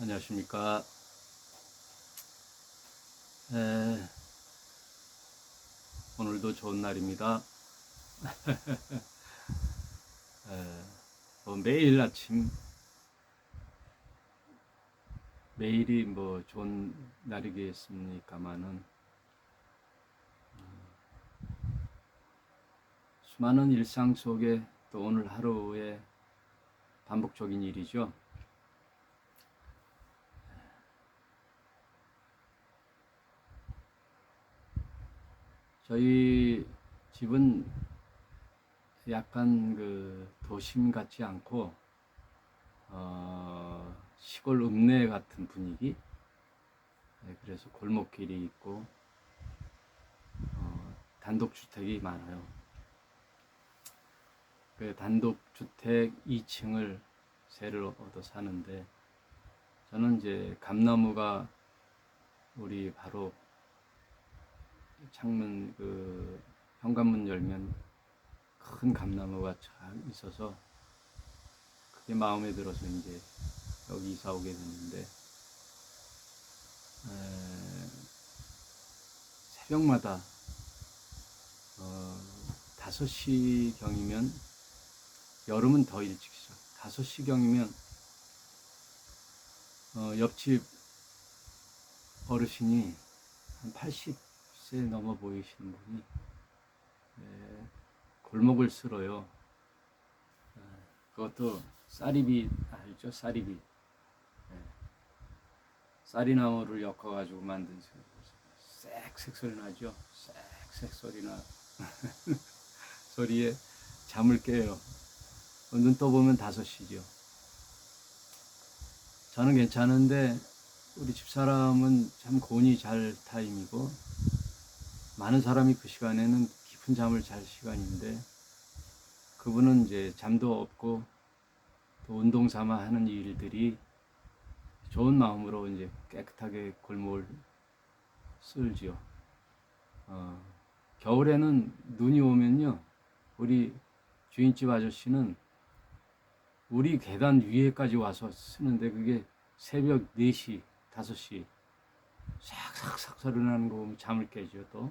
안녕하십니까. 에, 오늘도 좋은 날입니다. 매일 아침, 매일이 뭐 좋은 날이겠습니까마는 수많은 일상 속에 또 오늘 하루의 반복적인 일이죠. 저희 집은 약간 그 도심 같지 않고 시골 읍내 같은 분위기. 그래서 골목길이 있고 단독주택이 많아요. 그 단독주택 2층을 세를 얻어 사는데 저는 이제 감나무가 우리 바로 창문 그 현관문 열면 큰 감나무가 쫙 있어서 그게 마음에 들어서 이제 여기 이사 오게 됐는데 새벽마다 5시경이면 여름은 더 일찍이죠. 5시경이면 옆집 어르신이 한 80세 넘어 보이시는 분이 골목을 쓸어요. 그것도 쌀이비 알죠? 쌀이비. 쌀이나무를 엮어가지고 만든 쌕쌕 소리 나죠? 쌕쌕 소리 나. 소리에 잠을 깨요. 눈 떠보면 5시죠. 저는 괜찮은데 우리 집사람은 참 곤이 잘 타임이고 많은 사람이 그 시간에는 깊은 잠을 잘 시간인데 그분은 이제 잠도 없고 또 운동 삼아 하는 일들이 좋은 마음으로 이제 깨끗하게 골목을 쓸지요. 겨울에는 눈이 오면요, 우리 주인집 아저씨는 우리 계단 위에까지 와서 쓰는데 그게 새벽 4시, 5시 싹싹싹 소리 나는 거 보면 잠을 깨죠. 또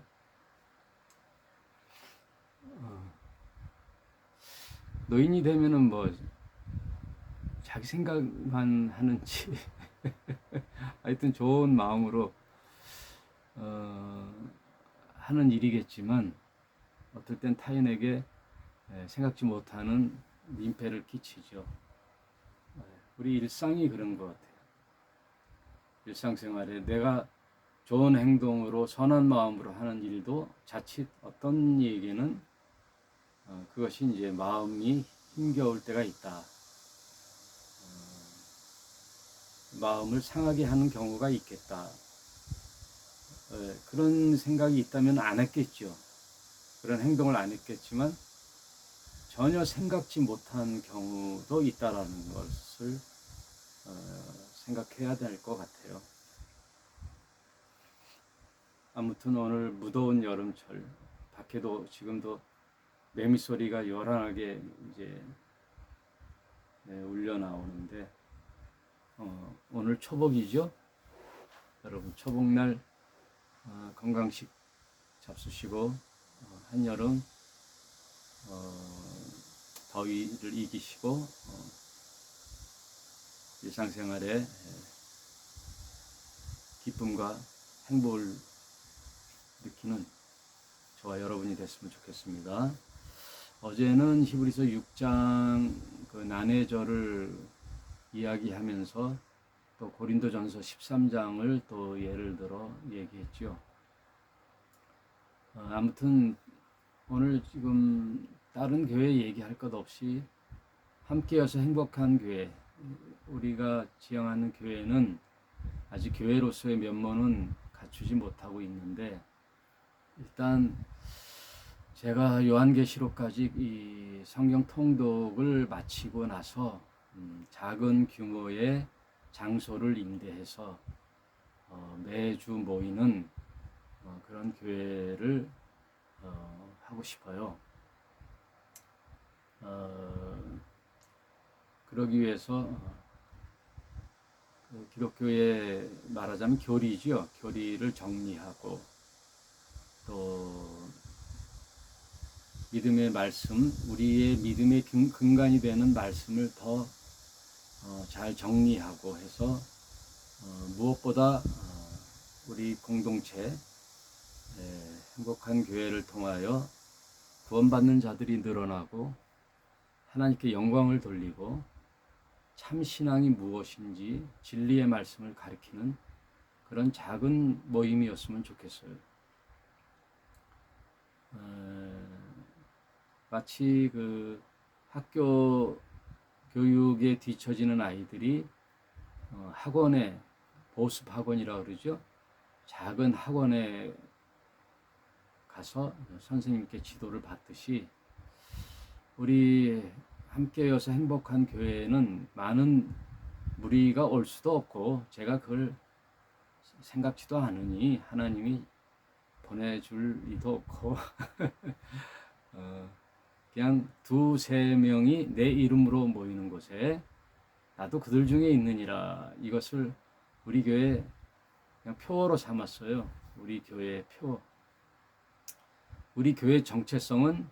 노인이 되면은 뭐 자기 생각만 하는지 하여튼 좋은 마음으로 하는 일이겠지만 어떨 땐 타인에게 생각지 못하는 민폐를 끼치죠. 우리 일상이 그런 것 같아요. 일상생활에 내가 좋은 행동으로 선한 마음으로 하는 일도 자칫 어떤 이에게는 그것이 이제 마음이 힘겨울 때가 있다. 마음을 상하게 하는 경우가 있겠다. 그런 생각이 있다면 안 했겠죠. 그런 행동을 안 했겠지만 전혀 생각지 못한 경우도 있다라는 것을 생각해야 될 것 같아요. 아무튼 오늘 무더운 여름철 밖에도 지금도 매미 소리가 요란하게 이제 울려 나오는데 오늘 초복이죠. 여러분 초복날 건강식 잡수시고 한여름 더위를 이기시고 일상생활에 기쁨과 행복을 느끼는 저와 여러분이 됐으면 좋겠습니다. 어제는 히브리서 6장 그 난해절을 이야기하면서 또 고린도전서 13장을 또 예를 들어 얘기했죠. 아무튼 오늘 지금 다른 교회 얘기할 것 없이 함께여서 행복한 교회, 우리가 지향하는 교회는 아직 교회로서의 면모는 갖추지 못하고 있는데 일단 제가 요한계시록까지 이 성경 통독을 마치고 나서 작은 규모의 장소를 임대해서 매주 모이는 그런 교회를 하고 싶어요. 그러기 위해서 기독교의 말하자면 교리죠. 교리를 정리하고 또 믿음의 말씀, 우리의 믿음의 근간이 되는 말씀을 더 잘 정리하고 해서 무엇보다 우리 공동체 행복한 교회를 통하여 구원받는 자들이 늘어나고 하나님께 영광을 돌리고 참 신앙이 무엇인지 진리의 말씀을 가리키는 그런 작은 모임이었으면 좋겠어요. 마치 그 학교 교육에 뒤처지는 아이들이 학원에, 보습 학원이라고 그러죠. 작은 학원에 가서 선생님께 지도를 받듯이 우리 함께여서 행복한 교회에는 많은 무리가 올 수도 없고 제가 그걸 생각지도 않으니 하나님이 보내줄 리도 없고 그냥 2-3명이 내 이름으로 모이는 곳에 나도 그들 중에 있느니라. 이것을 우리 교회 그냥 표어로 삼았어요. 우리 교회의 표. 우리 교회 정체성은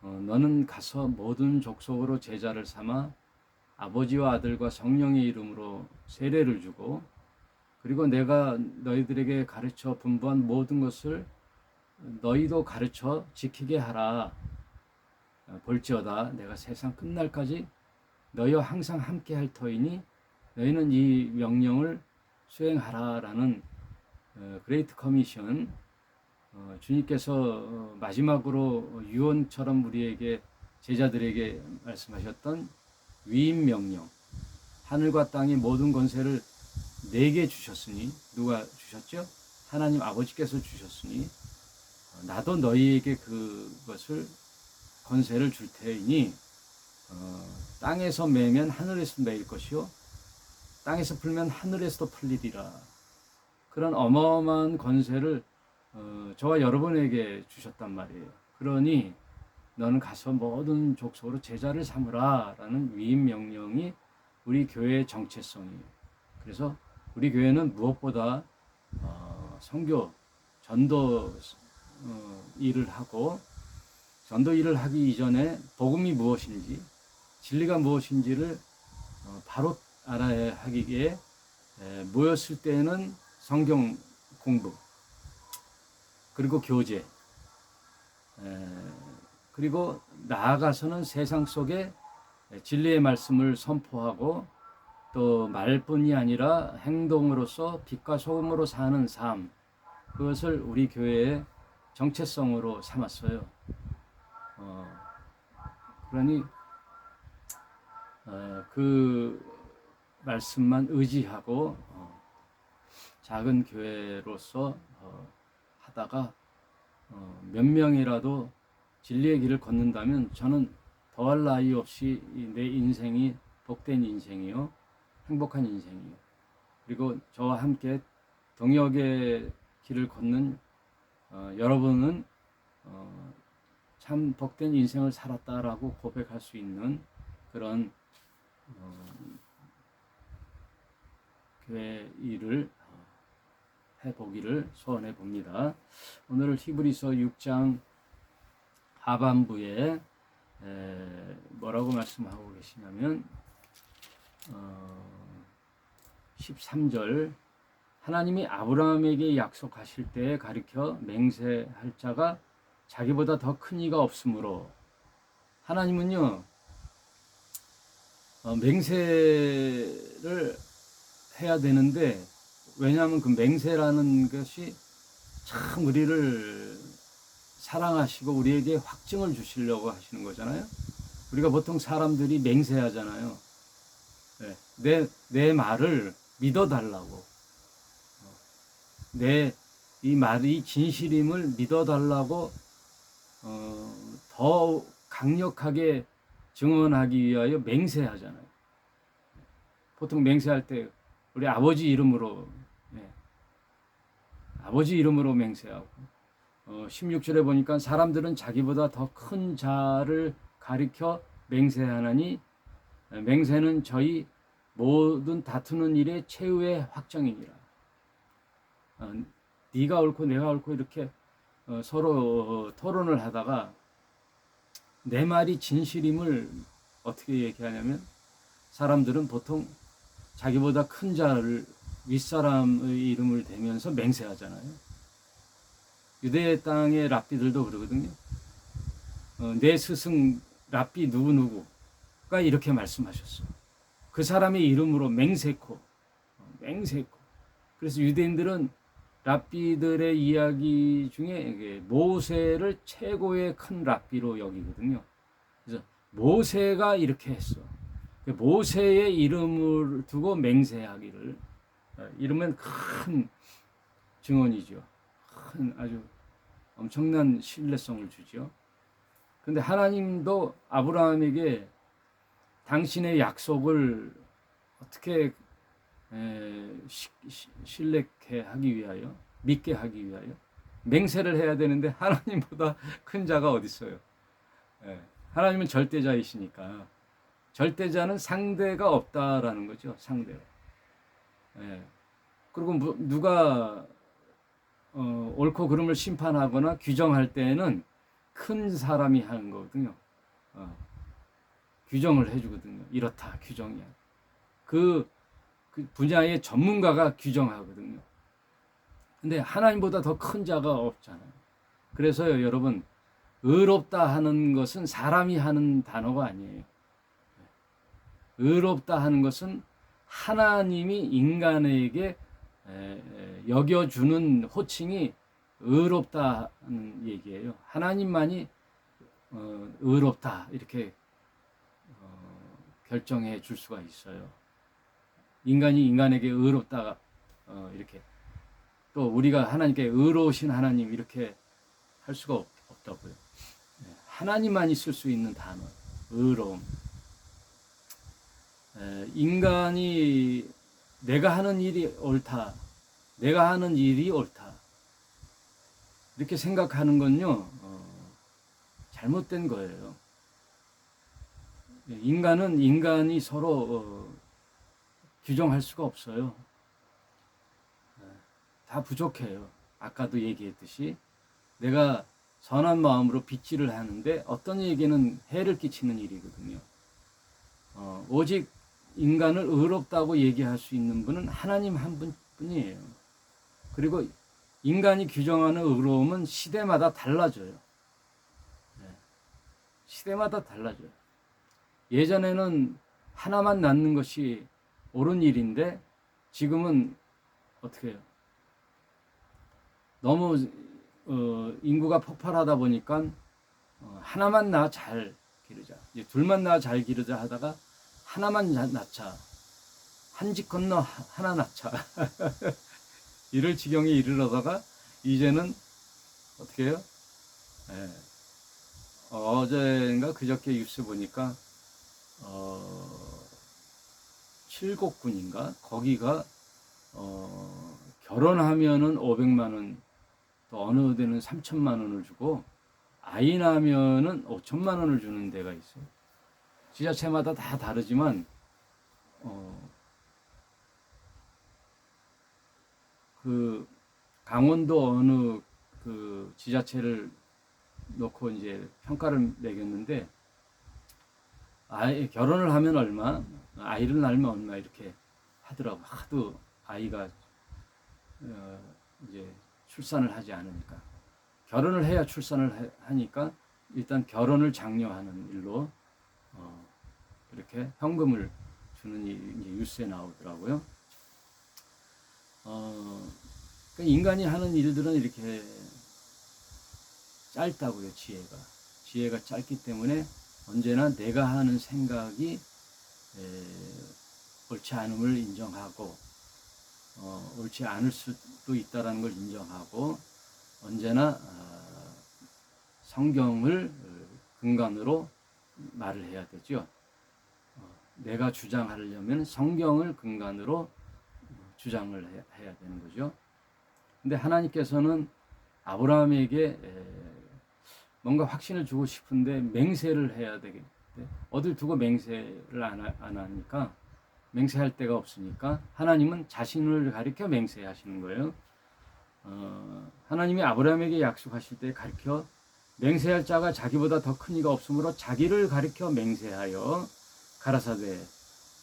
너는 가서 모든 족속으로 제자를 삼아 아버지와 아들과 성령의 이름으로 세례를 주고 그리고 내가 너희들에게 가르쳐 분부한 모든 것을 너희도 가르쳐 지키게 하라. 볼지어다 내가 세상 끝날까지 너희와 항상 함께 할 터이니 너희는 이 명령을 수행하라라는 그레이트 커미션, 주님께서 마지막으로 유언처럼 우리에게 제자들에게 말씀하셨던 위임 명령, 하늘과 땅의 모든 권세를 내게 주셨으니, 누가 주셨죠? 하나님 아버지께서 주셨으니 나도 너희에게 그것을 권세를 줄 테이니 땅에서 매면 하늘에서 매일 것이요 땅에서 풀면 하늘에서도 풀리리라. 그런 어마어마한 권세를 저와 여러분에게 주셨단 말이에요. 그러니 너는 가서 모든 족속으로 제자를 삼으라 라는 위임 명령이 우리 교회의 정체성이에요. 그래서 우리 교회는 무엇보다 선교, 전도 일을 하고 전도 일을 하기 이전에 복음이 무엇인지 진리가 무엇인지를 바로 알아야 하기에 모였을 때에는 성경 공부 그리고 교제 그리고 나아가서는 세상 속에 진리의 말씀을 선포하고 또 말뿐이 아니라 행동으로서 빛과 소금으로 사는 삶, 그것을 우리 교회의 정체성으로 삼았어요. 그러니 그 말씀만 의지하고 작은 교회로서 하다가 몇 명이라도 진리의 길을 걷는다면 저는 더할 나위 없이 내 인생이 복된 인생이요, 행복한 인생이요. 그리고 저와 함께 동역의 길을 걷는 여러분은 참 복된 인생을 살았다라고 고백할 수 있는 그런 교회 일을 해보기를 소원해 봅니다. 오늘 히브리서 6장 하반부에 뭐라고 말씀하고 계시냐면 13절 하나님이 아브라함에게 약속하실 때에 가리켜 맹세할 자가 자기보다 더 큰 이가 없으므로 하나님은요 맹세를 해야 되는데 왜냐하면 그 맹세라는 것이 참 우리를 사랑하시고 우리에게 확증을 주시려고 하시는 거잖아요. 우리가 보통 사람들이 맹세하잖아요. 내 말을 믿어달라고. 이 말이 진실임을 믿어달라고 더 강력하게 증언하기 위하여 맹세하잖아요. 보통 맹세할 때 우리 아버지 이름으로 아버지 이름으로 맹세하고 16절에 보니까 사람들은 자기보다 더 큰 자를 가리켜 맹세하나니 맹세는 저희 모든 다투는 일의 최후의 확정이니라. 네가 옳고 내가 옳고 이렇게 서로 토론을 하다가 내 말이 진실임을 어떻게 얘기하냐면, 사람들은 보통 자기보다 큰 자를 윗사람의 이름을 대면서 맹세하잖아요. 유대 땅의 랍비들도 그러거든요. 내 스승 랍비 누구누구가 이렇게 말씀하셨어. 그 사람의 이름으로 맹세코. 그래서 유대인들은 랍비들의 이야기 중에 모세를 최고의 큰 랍비로 여기거든요. 그래서 모세가 이렇게 했어. 모세의 이름을 두고 맹세하기를, 이러면 큰 증언이죠. 큰 아주 엄청난 신뢰성을 주죠. 근데 하나님도 아브라함에게 당신의 약속을 어떻게 신뢰케 하기 위하여, 믿게 하기 위하여 맹세를 해야 되는데, 하나님보다 큰 자가 어디 있어요? 하나님은 절대자이시니까. 절대자는 상대가 없다라는 거죠. 상대가. 그리고 누가 옳고 그름을 심판하거나 규정할 때에는 큰 사람이 하는 거거든요. 규정을 해주거든요. 이렇다, 규정이야. 그 분야의 전문가가 규정하거든요. 근데 하나님보다 더 큰 자가 없잖아요. 그래서요, 여러분, 의롭다 하는 것은 사람이 하는 단어가 아니에요. 의롭다 하는 것은 하나님이 인간에게 여겨주는 호칭이 의롭다는 얘기예요. 하나님만이 의롭다 이렇게 결정해 줄 수가 있어요. 인간이 인간에게 의롭다 이렇게, 또 우리가 하나님께 의로우신 하나님 이렇게 할 수가 없다고요. 하나님만이 쓸 수 있는 단어, 의로움. 인간이 내가 하는 일이 옳다, 내가 하는 일이 옳다 이렇게 생각하는 건요, 잘못된 거예요. 인간은 인간이 서로 규정할 수가 없어요. 다 부족해요. 아까도 얘기했듯이 내가 선한 마음으로 빗질을 하는데 어떤 얘기는 해를 끼치는 일이거든요. 오직 인간을 의롭다고 얘기할 수 있는 분은 하나님 한 분뿐이에요. 그리고 인간이 규정하는 의로움은 시대마다 달라져요. 시대마다 달라져요. 예전에는 하나만 낳는 것이 옳은 일인데 지금은 어떻게 해요? 너무 인구가 폭발하다 보니까 하나만 낳아 잘 기르자, 이제 둘만 낳아 잘 기르자 하다가 하나만 낳자, 한 집 건너 하나 낳자 이럴 지경에 이르러다가 이제는 어떻게 해요? 어제인가 그저께 뉴스 보니까 칠곡군인가 거기가 결혼하면은 500만 원, 또 어느 데는 3천만 원을 주고 아이 낳으면은 5천만 원을 주는 데가 있어요. 지자체마다 다 다르지만 그 강원도 어느 그 지자체를 놓고 이제 평가를 매겼는데, 결혼을 하면 얼마, 아이를 낳으면 얼마 이렇게 하더라고. 하도 아이가 이제 출산을 하지 않으니까, 결혼을 해야 출산을 하니까 일단 결혼을 장려하는 일로 이렇게 현금을 주는 일이 이제 뉴스에 나오더라고요. 그러니까 인간이 하는 일들은 이렇게 짧다고요. 지혜가 짧기 때문에 언제나 내가 하는 생각이 옳지 않음을 인정하고, 옳지 않을 수도 있다는 걸 인정하고, 언제나 성경을 근간으로 말을 해야 되죠. 내가 주장하려면 성경을 근간으로 주장을 해야 되는 거죠. 근데 하나님께서는 아브라함에게 뭔가 확신을 주고 싶은데 맹세를 해야 되겠는데 어딜 두고 맹세를 안 하니까 맹세할 데가 없으니까 하나님은 자신을 가리켜 맹세하시는 거예요. 하나님이 아브라함에게 약속하실 때 가리켜 맹세할 자가 자기보다 더 큰 이가 없으므로 자기를 가리켜 맹세하여 가라사대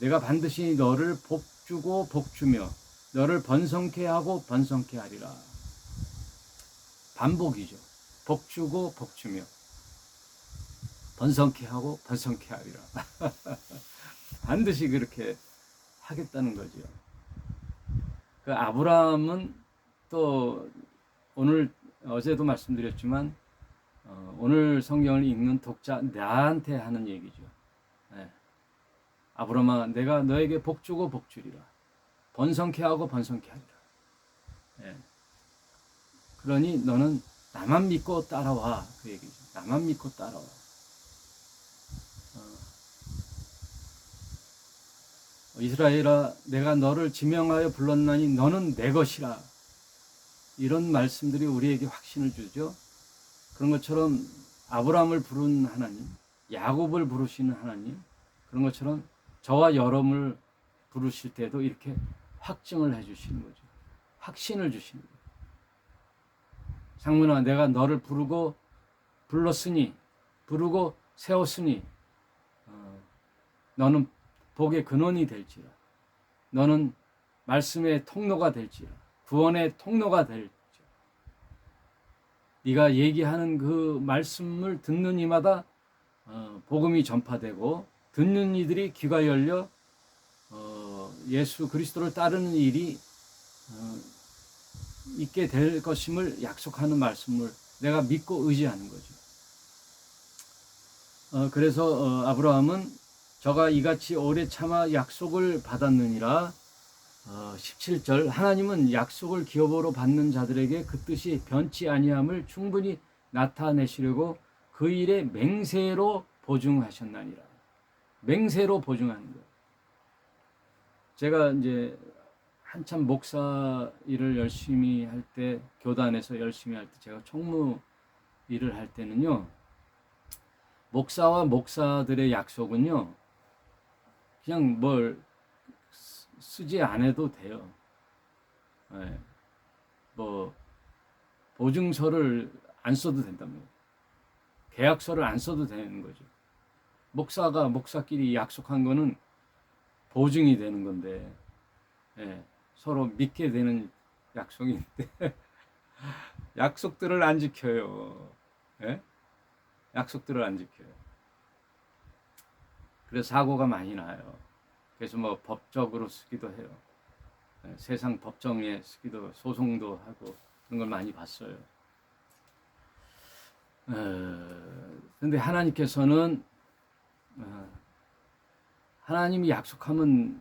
내가 반드시 너를 복주고 복주며 너를 번성케 하고 번성케 하리라. 반복이죠. 복주고 복주며 번성케 하고 번성케 하리라. 반드시 그렇게 하겠다는 거죠. 그 아브라함은 또 오늘 어제도 말씀드렸지만 오늘 성경을 읽는 독자 나한테 하는 얘기죠. 네. 아브라함아 내가 너에게 복주고 복주리라. 번성케 하고 번성케 하리라. 네. 그러니 너는 나만 믿고 따라와. 그 얘기죠. 나만 믿고 따라와. 이스라엘아 내가 너를 지명하여 불렀나니 너는 내 것이라. 이런 말씀들이 우리에게 확신을 주죠. 그런 것처럼 아브라함을 부른 하나님, 야곱을 부르시는 하나님, 그런 것처럼 저와 여러분을 부르실 때도 이렇게 확증을 해주시는 거죠. 확신을 주시는 거죠. 상문아 내가 너를 불렀으니 부르고 세웠으니 너는 복의 근원이 될지라. 너는 말씀의 통로가 될지라. 구원의 통로가 될지라. 네가 얘기하는 그 말씀을 듣는 이마다 복음이 전파되고 듣는 이들이 귀가 열려 예수 그리스도를 따르는 일이 있게 될 것임을 약속하는 말씀을 내가 믿고 의지하는 거죠. 그래서 아브라함은 저가 이같이 오래 참아 약속을 받았느니라. 17절 하나님은 약속을 기업으로 받는 자들에게 그 뜻이 변치 아니함을 충분히 나타내시려고 그 일에 맹세로 보증하셨나니라. 맹세로 보증하는 거예요. 제가 이제 한참 목사 일을 열심히 할 때, 교단에서 열심히 할 때, 제가 총무 일을 할 때는요, 목사와 목사들의 약속은요, 그냥 뭘 쓰지 않아도 돼요. 네. 뭐 보증서를 안 써도 된답니다. 계약서를 안 써도 되는 거죠. 목사가 목사끼리 약속한 거는 보증이 되는 건데, 네. 서로 믿게 되는 약속인데 약속들을 안 지켜요. 네? 약속들을 안 지켜요. 그래서 사고가 많이 나요. 그래서 뭐 법적으로 쓰기도 해요. 세상 법정에 쓰기도 소송도 하고 그런 걸 많이 봤어요. 그런데 하나님께서는 하나님이 약속하면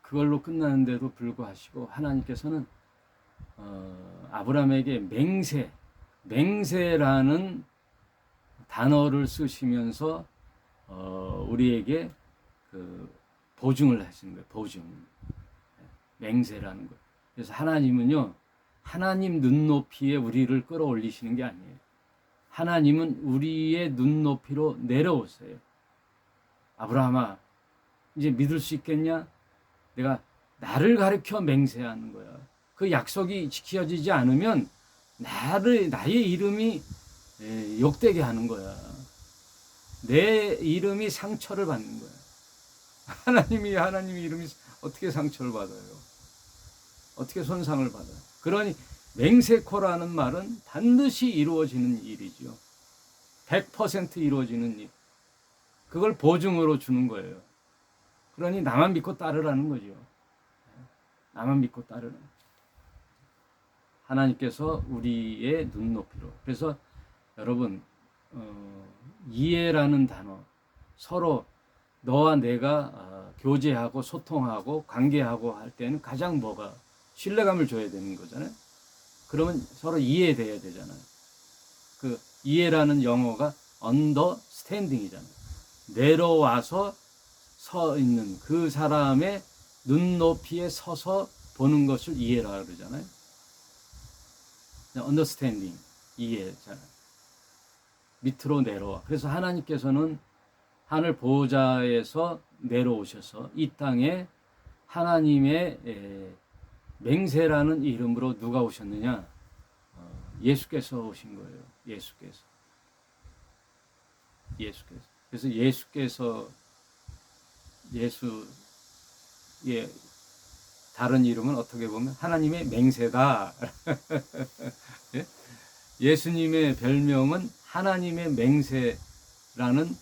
그걸로 끝나는데도 불구하시고 하나님께서는 아브라함에게 맹세라는 단어를 쓰시면서 우리에게 그 보증을 하시는 거예요. 보증. 맹세라는 거. 그래서 하나님은요, 하나님 눈높이에 우리를 끌어올리시는 게 아니에요. 하나님은 우리의 눈높이로 내려오세요. 아브라함아, 이제 믿을 수 있겠냐? 내가 나를 가리켜 맹세하는 거야. 그 약속이 지켜지지 않으면 나의 이름이 욕되게 하는 거야. 내 이름이 상처를 받는 거야. 하나님 이름이 어떻게 상처를 받아요? 어떻게 손상을 받아요? 그러니 맹세코라는 말은 반드시 이루어지는 일이죠. 100% 이루어지는 일. 그걸 보증으로 주는 거예요. 그러니 나만 믿고 따르라는 거죠. 나만 믿고 따르라는 거죠. 하나님께서 우리의 눈높이로. 그래서 여러분 이해라는 단어, 서로 너와 내가 교제하고 소통하고 관계하고 할 때는 가장 뭐가 신뢰감을 줘야 되는 거잖아요. 그러면 서로 이해돼야 되잖아요. 그 이해라는 영어가 understanding이잖아요. 내려와서 서 있는 그 사람의 눈높이에 서서 보는 것을 이해라 그러잖아요. understanding, 이해잖아요. 밑으로 내려와. 그래서 하나님께서는 하늘 보좌에서 내려오셔서 이 땅에 하나님의 맹세라는 이름으로 누가 오셨느냐? 예수께서 오신 거예요. 예수께서. 그래서 예수의 다른 이름은 어떻게 보면 하나님의 맹세다. 예? 예수님의 별명은 하나님의 맹세라는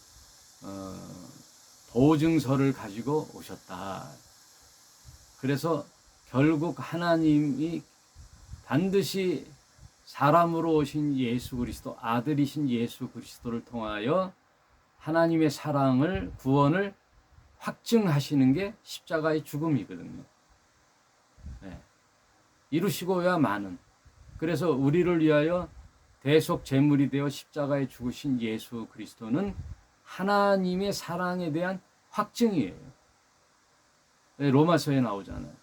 보증서를 가지고 오셨다. 그래서 결국 하나님이 반드시 사람으로 오신 예수 그리스도, 아들이신 예수 그리스도를 통하여 하나님의 사랑을, 구원을 확증하시는 게 십자가의 죽음이거든요. 네. 이루시고야 마는. 그래서 우리를 위하여 대속 제물이 되어 십자가에 죽으신 예수 그리스도는 하나님의 사랑에 대한 확증이에요. 로마서에 나오잖아요.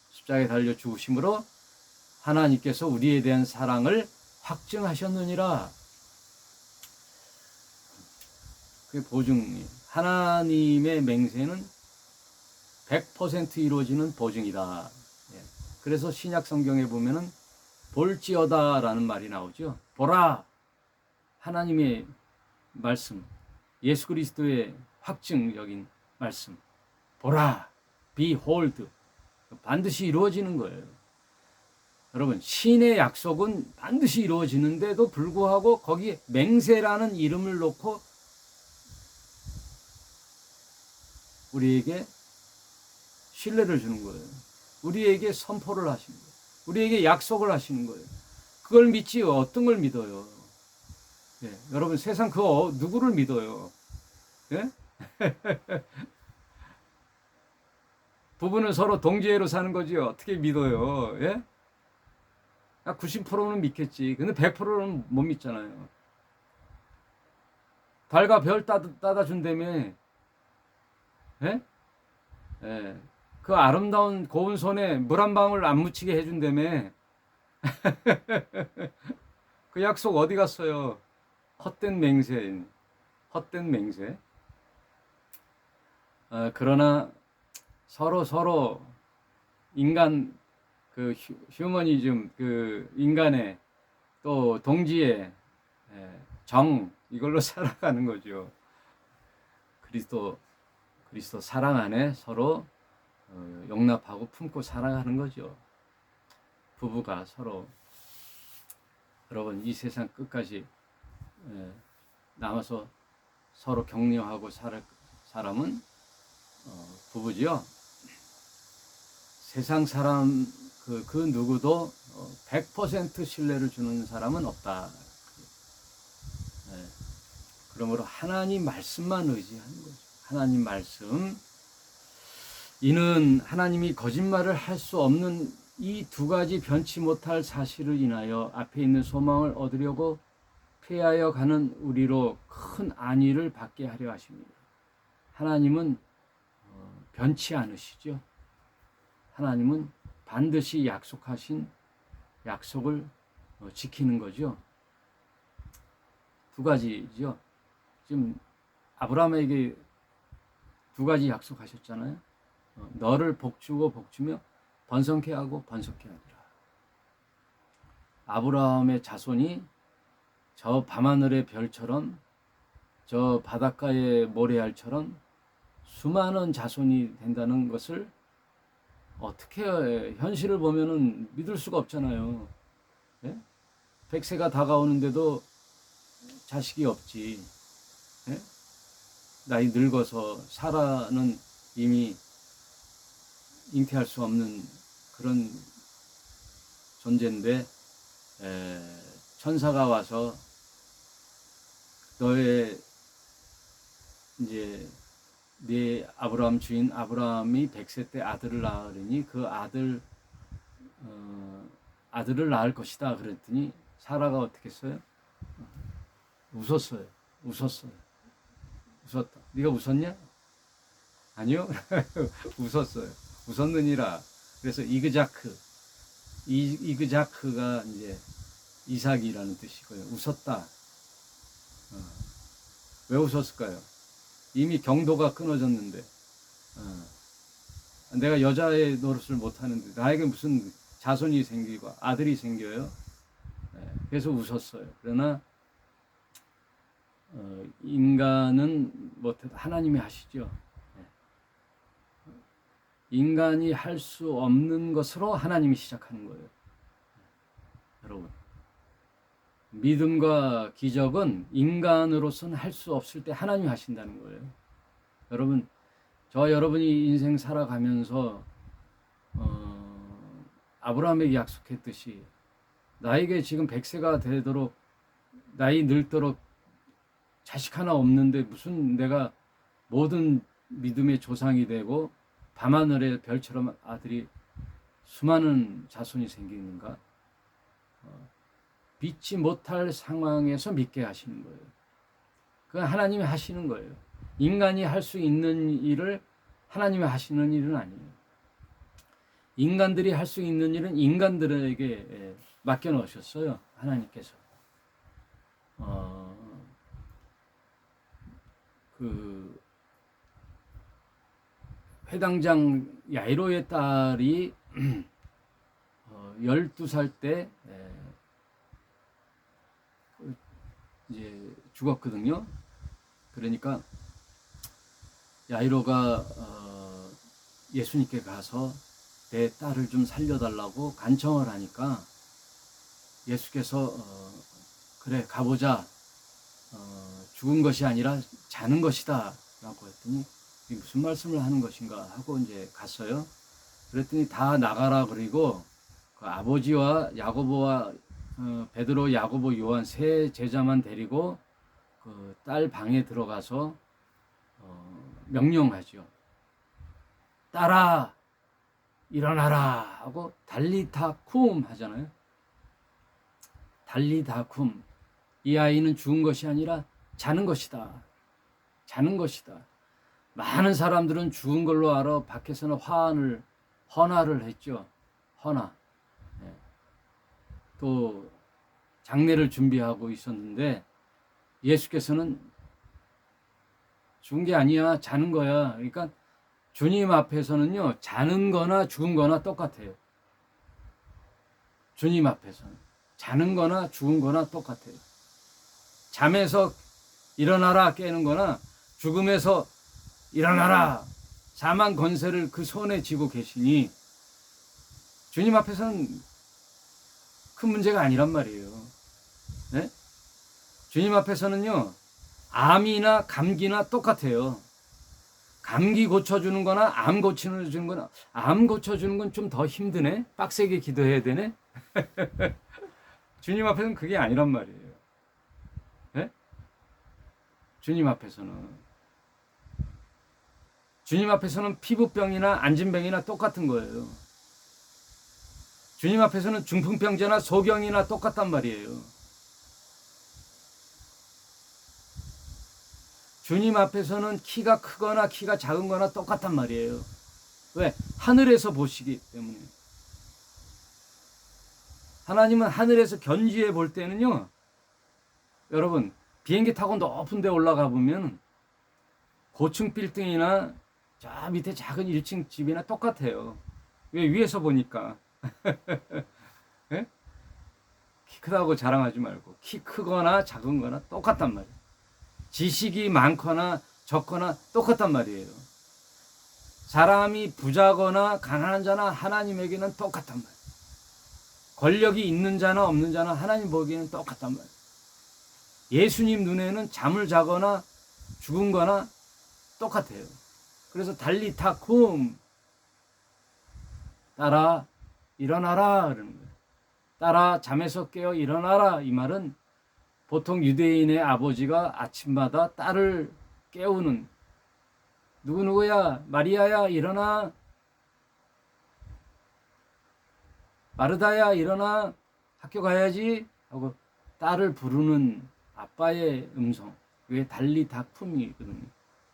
십자가에 달려 죽으심으로 하나님께서 우리에 대한 사랑을 확증하셨느니라. 그게 보증이에요. 하나님의 맹세는 100% 이루어지는 보증이다. 그래서 신약 성경에 보면은 볼지어다라는 말이 나오죠. 보라, 하나님의 말씀, 예수 그리스도의 확증적인 말씀. 보라, behold, 반드시 이루어지는 거예요. 여러분, 신의 약속은 반드시 이루어지는데도 불구하고 거기에 맹세라는 이름을 놓고 우리에게 신뢰를 주는 거예요. 우리에게 선포를 하시는 거예요. 우리에게 약속을 하시는 거예요. 그걸 믿지 어떤 걸 믿어요? 여러분, 세상 누구를 믿어요? 예? 부부는 서로 동지애로 사는 거지 어떻게 믿어요? 예? 90%는 믿겠지. 근데 100%는 못 믿잖아요. 달과 별 따다 준다며. 예? 예. 그 아름다운 고운 손에 물 한 방울 안 묻히게 해준다며. 그 약속 어디 갔어요? 헛된 맹세. 그러나 서로 인간 그 휴머니즘, 그 인간의 또 동지의 정, 이걸로 살아가는 거죠. 그리스도 사랑 안에 서로 용납하고 품고 살아가는 거죠. 부부가 서로. 여러분, 이 세상 끝까지 남아서 서로 격려하고 살 사람은 부부지요. 세상 사람 그 누구도 100% 신뢰를 주는 사람은 없다. 그러므로 하나님 말씀만 의지하는 거죠. 하나님 말씀. 이는 하나님이 거짓말을 할 수 없는 이 두 가지 변치 못할 사실을 인하여 앞에 있는 소망을 얻으려고 피하여 가는 우리로 큰 안위를 받게 하려 하십니다. 하나님은 변치 않으시죠. 하나님은 반드시 약속하신 약속을 지키는 거죠. 두 가지죠. 지금 아브라함에게 두 가지 약속하셨잖아요. 너를 복주고 복주며 번성케 하고 번성케 하리라. 아브라함의 자손이 저 밤하늘의 별처럼 저 바닷가의 모래알처럼 수많은 자손이 된다는 것을 어떻게 현실을 보면은 믿을 수가 없잖아요. 100세가 다가오는데도 자식이 없지. 나이 늙어서 사라는 이미 잉태할 수 없는 그런 존재인데 천사가 와서 너의 이제 네 아브라함 주인 아브라함이 100세 때 아들을 낳으리니 그 아들을 낳을 것이다 그랬더니 사라가 어떻게 했어요? 웃었다. 네가 웃었냐? 아니요. 웃었어요. 웃었느니라. 그래서 이그자크가 이제 이삭이라는 뜻이고요. 웃었다. 왜 웃었을까요? 이미 경도가 끊어졌는데 내가 여자의 노릇을 못하는데 나에게 무슨 자손이 생기고 아들이 생겨요? 그래서 웃었어요. 그러나 인간은 못해도 하나님이 하시죠. 인간이 할 수 없는 것으로 하나님이 시작하는 거예요. 여러분, 믿음과 기적은 인간으로서는 할 수 없을 때 하나님이 하신다는 거예요. 여러분, 저와 여러분이 인생 살아가면서 아브라함에게 약속했듯이 나에게 지금 100세가 되도록 나이 늙도록 자식 하나 없는데 무슨 내가 모든 믿음의 조상이 되고 밤하늘의 별처럼 아들이 수많은 자손이 생기는가? 믿지 못할 상황에서 믿게 하시는 거예요. 그건 하나님이 하시는 거예요. 인간이 할 수 있는 일을 하나님이 하시는 일은 아니에요. 인간들이 할 수 있는 일은 인간들에게 맡겨놓으셨어요. 하나님께서. 그 회당장 야이로의 딸이 12살 때 이제 죽었거든요. 그러니까 야이로가 예수님께 가서 내 딸을 좀 살려달라고 간청을 하니까 예수께서 그래 가보자, 죽은 것이 아니라 자는 것이다 라고 했더니 이게 무슨 말씀을 하는 것인가 하고 이제 갔어요. 그랬더니 다 나가라 그리고 그 아버지와 야고보와 베드로, 야고보, 요한 세 제자만 데리고 그 딸 방에 들어가서 명령하죠. 딸아 일어나라 하고 달리타쿰 하잖아요. 달리타쿰. 이 아이는 죽은 것이 아니라 자는 것이다. 자는 것이다. 많은 사람들은 죽은 걸로 알아 밖에서는 헌화를 했죠. 헌화. 또 장례를 준비하고 있었는데 예수께서는 죽은 게 아니야. 자는 거야. 그러니까 주님 앞에서는요. 자는 거나 죽은 거나 똑같아요. 주님 앞에서는. 자는 거나 죽은 거나 똑같아요. 잠에서 일어나라 깨는 거나 죽음에서 일어나라 사망 권세를 그 손에 쥐고 계시니 주님 앞에서는 큰 문제가 아니란 말이에요. 네? 주님 앞에서는요. 암이나 감기나 똑같아요. 감기 고쳐주는 거나 암 고쳐주는 거나 암 고쳐주는 건 좀 더 힘드네. 빡세게 기도해야 되네. 주님 앞에서는 그게 아니란 말이에요. 네? 주님 앞에서는 피부병이나 안진병이나 똑같은 거예요. 주님 앞에서는 중풍병자나 소경이나 똑같단 말이에요. 주님 앞에서는 키가 크거나 키가 작은 거나 똑같단 말이에요. 왜? 하늘에서 보시기 때문에. 하나님은 하늘에서 견지해 볼 때는요. 여러분 비행기 타고 높은 데 올라가 보면 고층 빌딩이나 저 밑에 작은 1층 집이나 똑같아요. 왜? 위에서 보니까. 네? 키 크다고 자랑하지 말고 키 크거나 작은 거나 똑같단 말이에요. 지식이 많거나 적거나 똑같단 말이에요. 사람이 부자거나 가난한 자나 하나님에게는 똑같단 말이에요. 권력이 있는 자나 없는 자나 하나님 보기에는 똑같단 말이에요. 예수님 눈에는 잠을 자거나 죽은 거나 똑같아요. 그래서 달리타쿰 딸아 일어나라 그러는 거예요. 딸아 잠에서 깨어 일어나라. 이 말은 보통 유대인의 아버지가 아침마다 딸을 깨우는 누구누구야 마리아야 일어나 마르다야 일어나 학교 가야지 하고 딸을 부르는 아빠의 음성 그게 달리타쿰이거든요.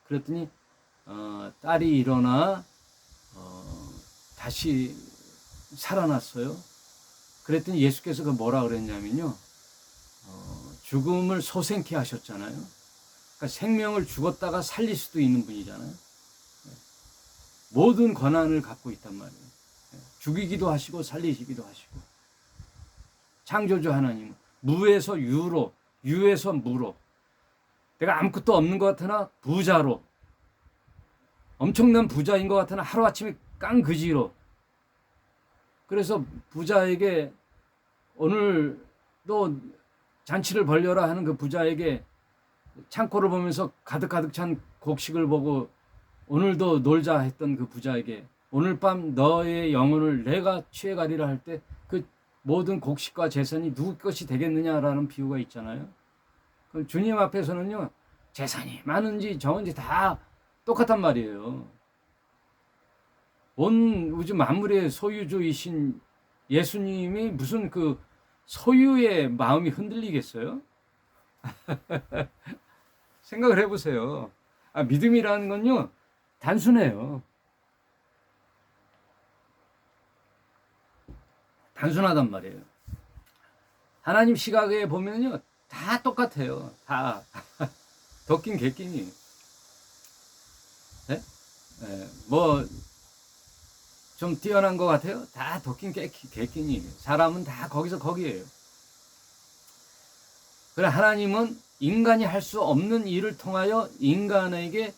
그랬더니 딸이 일어나 다시 살아났어요. 그랬더니 예수께서 그 뭐라 그랬냐면요. 죽음을 소생케 하셨잖아요. 그러니까 생명을 죽었다가 살릴 수도 있는 분이잖아요. 모든 권한을 갖고 있단 말이에요. 죽이기도 하시고 살리시기도 하시고. 창조주 하나님, 무에서 유로, 유에서 무로. 내가 아무것도 없는 것 같으나 부자로, 엄청난 부자인 것 같으나 하루아침에 깡그지로. 그래서 부자에게 오늘 또 잔치를 벌려라 하는 그 부자에게 창고를 보면서 가득가득 찬 곡식을 보고 오늘도 놀자 했던 그 부자에게 오늘 밤 너의 영혼을 내가 취해가리라 할 때 그 모든 곡식과 재산이 누구 것이 되겠느냐라는 비유가 있잖아요. 그럼 주님 앞에서는요, 재산이 많은지 적은지 다 똑같단 말이에요. 온 우주 만물의 소유주이신 예수님이 무슨 그 소유의 마음이 흔들리겠어요? 생각을 해보세요. 믿음이라는 건요, 단순해요. 단순하단 말이에요. 하나님 시각에 보면요, 다 똑같아요. 다. 덕긴 객긴이. 네? 뭐, 좀 뛰어난 것 같아요? 다 덕긴 객긴이. 사람은 다 거기서 거기에요. 그래, 하나님은 인간이 할 수 없는 일을 통하여 인간에게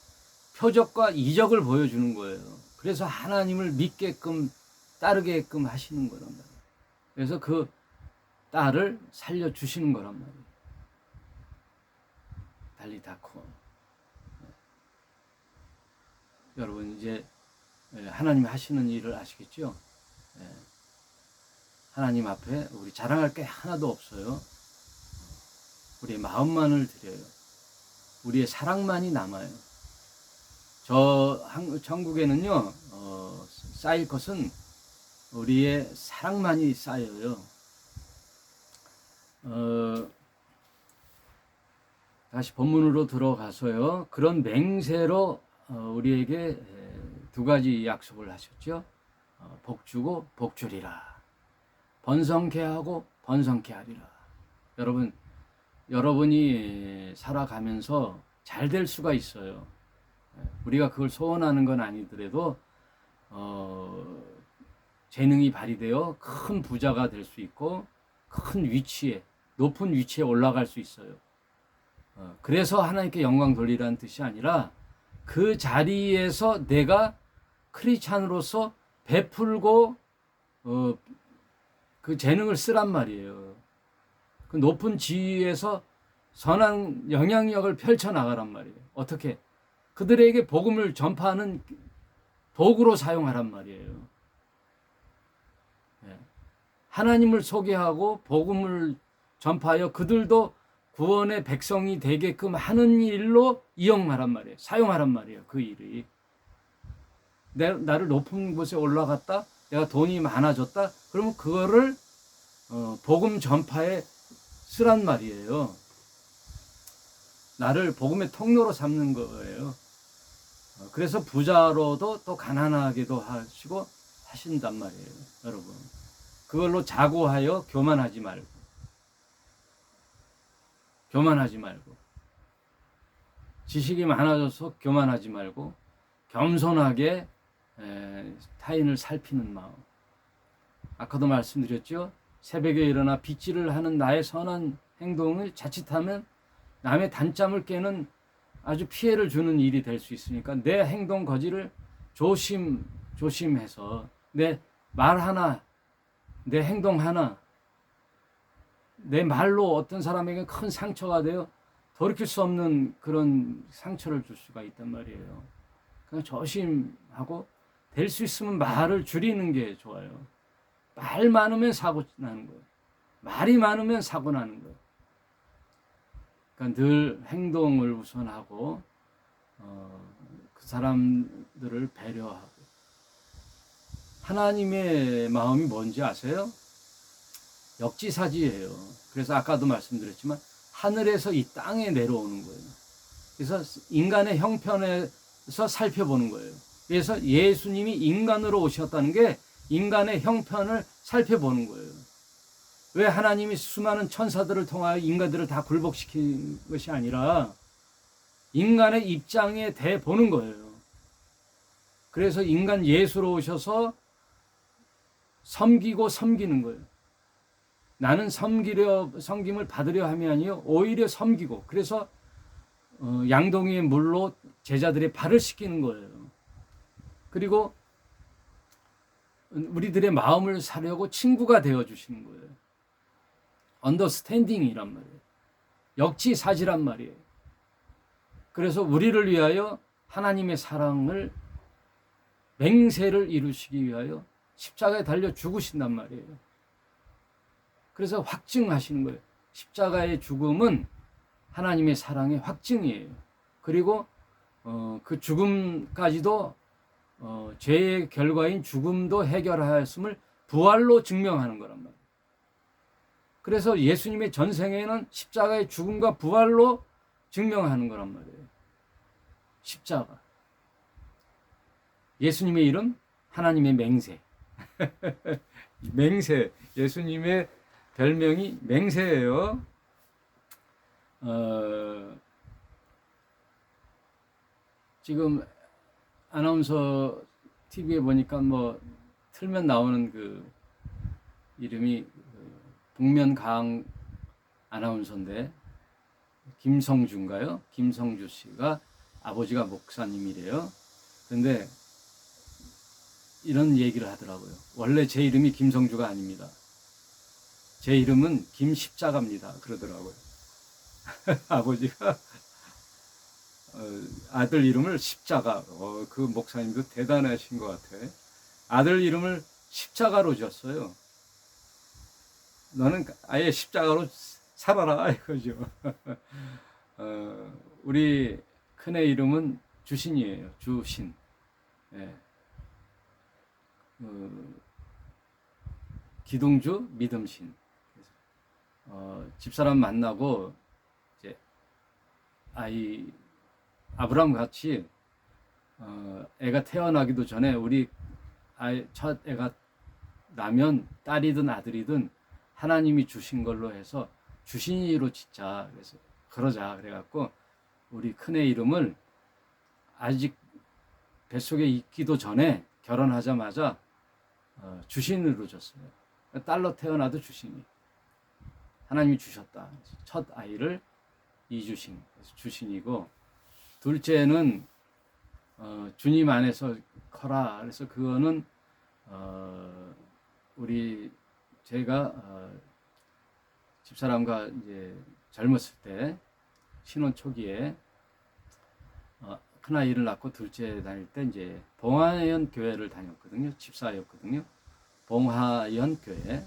표적과 이적을 보여주는 거예요. 그래서 하나님을 믿게끔, 따르게끔 하시는 거란 말이에요. 그래서 그 딸을 살려주시는 거란 말이에요. 달리다코. 여러분, 이제 하나님 하시는 일을 아시겠죠? 하나님 앞에 우리 자랑할 게 하나도 없어요. 우리의 마음만을 드려요. 우리의 사랑만이 남아요. 천국에는요, 쌓일 것은 우리의 사랑만이 쌓여요. 다시 본문으로 들어가서요, 그런 맹세로 우리에게 두 가지 약속을 하셨죠. 복 주고 복 주리라. 번성케 하고 번성케 하리라. 여러분이 살아가면서 잘 될 수가 있어요. 우리가 그걸 소원하는 건 아니더라도 재능이 발휘되어 큰 부자가 될 수 있고 큰 위치에, 높은 위치에 올라갈 수 있어요. 그래서 하나님께 영광 돌리라는 뜻이 아니라 그 자리에서 내가 크리스찬으로서 베풀고 그 재능을 쓰란 말이에요. 그 높은 지위에서 선한 영향력을 펼쳐나가란 말이에요. 어떻게? 그들에게 복음을 전파하는 도구로 사용하란 말이에요. 하나님을 소개하고 복음을 전파하여 그들도 구원의 백성이 되게끔 하는 일로 이용하란 말이에요. 사용하란 말이에요. 그 일이. 나를 높은 곳에 올라갔다. 내가 돈이 많아졌다. 그러면 그거를 복음 전파에 쓰란 말이에요. 나를 복음의 통로로 삼는 거예요. 그래서 부자로도 또 가난하게도 하시고 하신단 말이에요. 여러분. 그걸로 자고하여 교만하지 말고. 지식이 많아져서 교만하지 말고 겸손하게 타인을 살피는 마음. 아까도 말씀드렸죠. 새벽에 일어나 빗질을 하는 나의 선한 행동을 자칫하면 남의 단잠을 깨는 아주 피해를 주는 일이 될 수 있으니까 내 행동 거지를 조심해서 내 말 하나, 내 행동 하나, 내 말로 어떤 사람에게 큰 상처가 되어 돌이킬 수 없는 그런 상처를 줄 수가 있단 말이에요. 그냥 조심하고 될 수 있으면 말을 줄이는 게 좋아요. 말 많으면 사고 나는 거예요. 말이 많으면 사고 나는 거예요. 그러니까 늘 행동을 우선하고 그 사람들을 배려하고. 하나님의 마음이 뭔지 아세요? 역지사지예요. 그래서 아까도 말씀드렸지만 하늘에서 이 땅에 내려오는 거예요. 그래서 인간의 형편에서 살펴보는 거예요. 그래서 예수님이 인간으로 오셨다는 게 인간의 형편을 살펴보는 거예요. 왜 하나님이 수많은 천사들을 통하여 인간들을 다 굴복시킨 것이 아니라 인간의 입장에 대해 보는 거예요. 그래서 인간 예수로 오셔서 섬기고 섬기는 거예요. 나는 섬김을 받으려 함이 아니요 오히려 섬기고, 그래서 양동이의 물로 제자들의 발을 씻기는 거예요. 그리고 우리들의 마음을 사려고 친구가 되어 주시는 거예요. 언더스탠딩이란 말이에요. 역지사지란 말이에요. 그래서 우리를 위하여 하나님의 사랑을 맹세를 이루시기 위하여 십자가에 달려 죽으신단 말이에요. 그래서 확증하시는 거예요. 십자가의 죽음은 하나님의 사랑의 확증이에요. 그리고 그 죽음까지도 죄의 결과인 죽음도 해결하였음을 부활로 증명하는 거란 말이에요. 그래서 예수님의 전생에는 십자가의 죽음과 부활로 증명하는 거란 말이에요. 십자가. 예수님의 이름, 하나님의 맹세. 맹세. 예수님의 별명이 맹세예요. 지금 아나운서 TV에 보니까 뭐 틀면 나오는 그 이름이 복면가왕 아나운서인데, 김성주인가요? 김성주 씨가 아버지가 목사님이래요. 근데 이런 얘기를 하더라고요. 원래 제 이름이 김성주가 아닙니다. 제 이름은 김십자가입니다. 그러더라고요. 아버지가 아들 이름을 십자가. 그 목사님도 대단하신 것 같아. 아들 이름을 십자가로 지었어요. 너는 아예 십자가로 살아라 이거죠. 우리 큰애 이름은 주신이에요. 주신. 예. 기둥주 믿음신. 집사람 만나고 이제 아브라함 같이 애가 태어나기도 전에 우리 첫 애가 나면 딸이든 아들이든 하나님이 주신 걸로 해서 주신이로 짓자. 그래서 그러자. 그래갖고 우리 큰애 이름을 아직 뱃속에 있기도 전에 결혼하자마자 주신으로 줬어요. 딸로 태어나도 주신이. 하나님이 주셨다. 첫 아이를 이주신, 그래서 주신이고, 둘째는 주님 안에서 커라. 그래서 그거는 제가 집사람과 이제 젊었을 때 신혼 초기에 큰 아이를 낳고 둘째 다닐 때 이제 봉하연 교회를 다녔거든요. 집사였거든요. 봉하연 교회.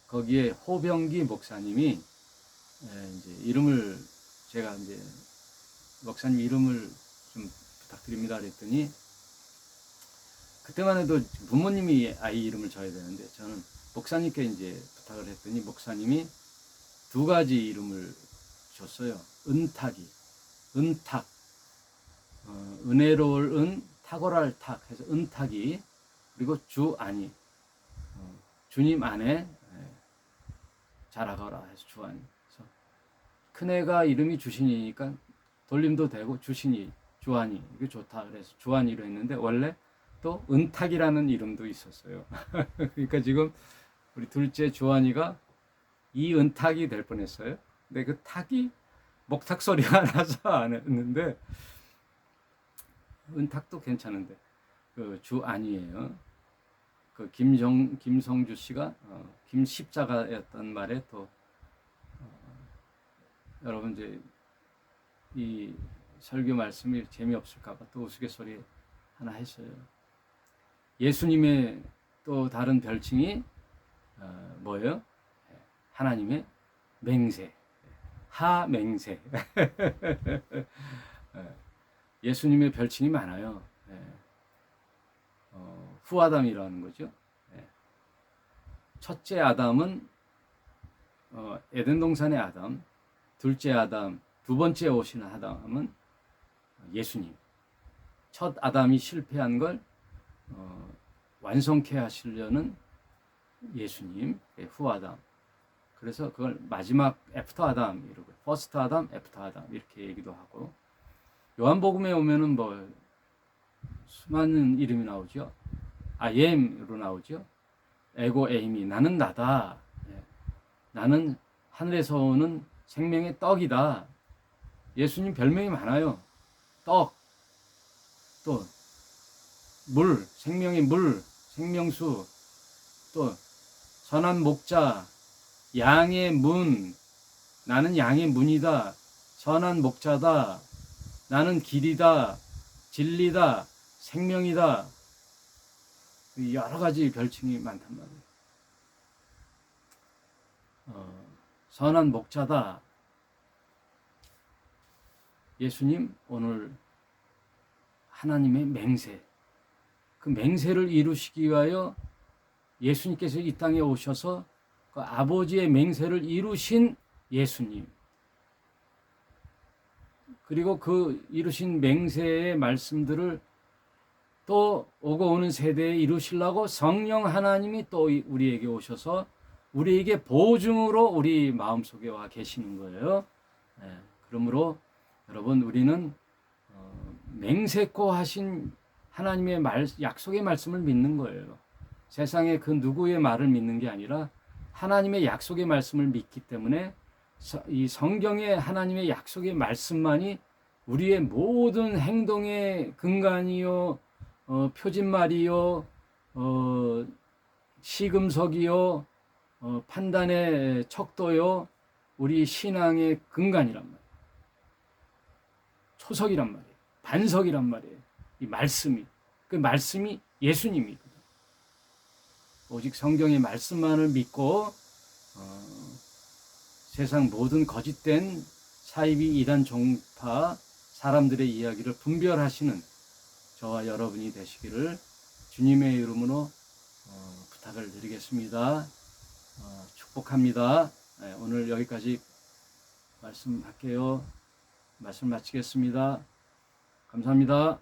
거기에 호병기 목사님이 이제 이름을, 제가 이제 목사님 이름을 좀 부탁드립니다 그랬더니, 그때만 해도 부모님이 아이 이름을 줘야 되는데 저는 목사님께 이제 부탁을 했더니 목사님이 두 가지 이름을 줬어요. 은탁이, 은탁, 은혜로울 은, 탁월할 탁 해서 은탁이, 그리고 주안이, 주님 안에 자라거라 해서 주안이. 그래서 큰애가 이름이 주신이니까 돌림도 되고 주신이, 주안이, 이게 좋다. 그래서 주안이로 했는데 원래 또 은탁이라는 이름도 있었어요. 그러니까 지금 우리 둘째 주안이가 이은탁이 될 뻔했어요. 근데 그 탁이 목탁 소리가 나서 안 했는데, 은탁도 괜찮은데 그 주안이에요. 그 김성주 씨가 김십자가였던 말에 또 여러분 이제 이 설교 말씀이 재미없을까봐 또 우스갯소리 하나 했어요. 예수님의 또 다른 별칭이 뭐예요? 하나님의 맹세, 하맹세. 예수님의 별칭이 많아요. 후아담이라는 거죠. 첫째 아담은 에덴 동산의 아담, 둘째 아담, 두 번째 오시는 아담은 예수님. 첫 아담이 실패한 걸 완성케 하시려는 예수님, 후아담. 그래서 그걸 마지막 애프터 아담 이러고, 퍼스트 아담, 애프터 아담 이렇게 얘기도 하고, 요한복음에 오면은 뭐 수많은 이름이 나오죠. I am으로 나오죠. 에고 에이미, 나는 나다. 예. 나는 하늘에서 오는 생명의 떡이다. 예수님 별명이 많아요. 떡, 또 물, 생명의 물, 생명수, 또 선한 목자, 양의 문, 나는 양의 문이다. 선한 목자다. 나는 길이다. 진리다. 생명이다. 여러 가지 별칭이 많단 말이에요. 선한 목자다. 예수님 오늘 하나님의 맹세, 그 맹세를 이루시기 위하여 예수님께서 이 땅에 오셔서 그 아버지의 맹세를 이루신 예수님, 그리고 그 이루신 맹세의 말씀들을 또 오고 오는 세대에 이루시려고 성령 하나님이 또 우리에게 오셔서 우리에게 보증으로 우리 마음속에 와 계시는 거예요. 그러므로 여러분, 우리는 맹세코 하신 하나님의 약속의 말씀을 믿는 거예요. 세상의 그 누구의 말을 믿는 게 아니라 하나님의 약속의 말씀을 믿기 때문에 이 성경의 하나님의 약속의 말씀만이 우리의 모든 행동의 근간이요, 표진말이요, 시금석이요, 판단의 척도요, 우리 신앙의 근간이란 말이에요. 초석이란 말이에요. 반석이란 말이에요. 이 말씀이, 그 말씀이 예수님이거든요. 오직 성경의 말씀만을 믿고 세상 모든 거짓된 사이비 이단 종파 사람들의 이야기를 분별하시는 저와 여러분이 되시기를 주님의 이름으로 부탁을 드리겠습니다. 축복합니다. 오늘 여기까지 말씀할게요. 말씀 마치겠습니다. 감사합니다.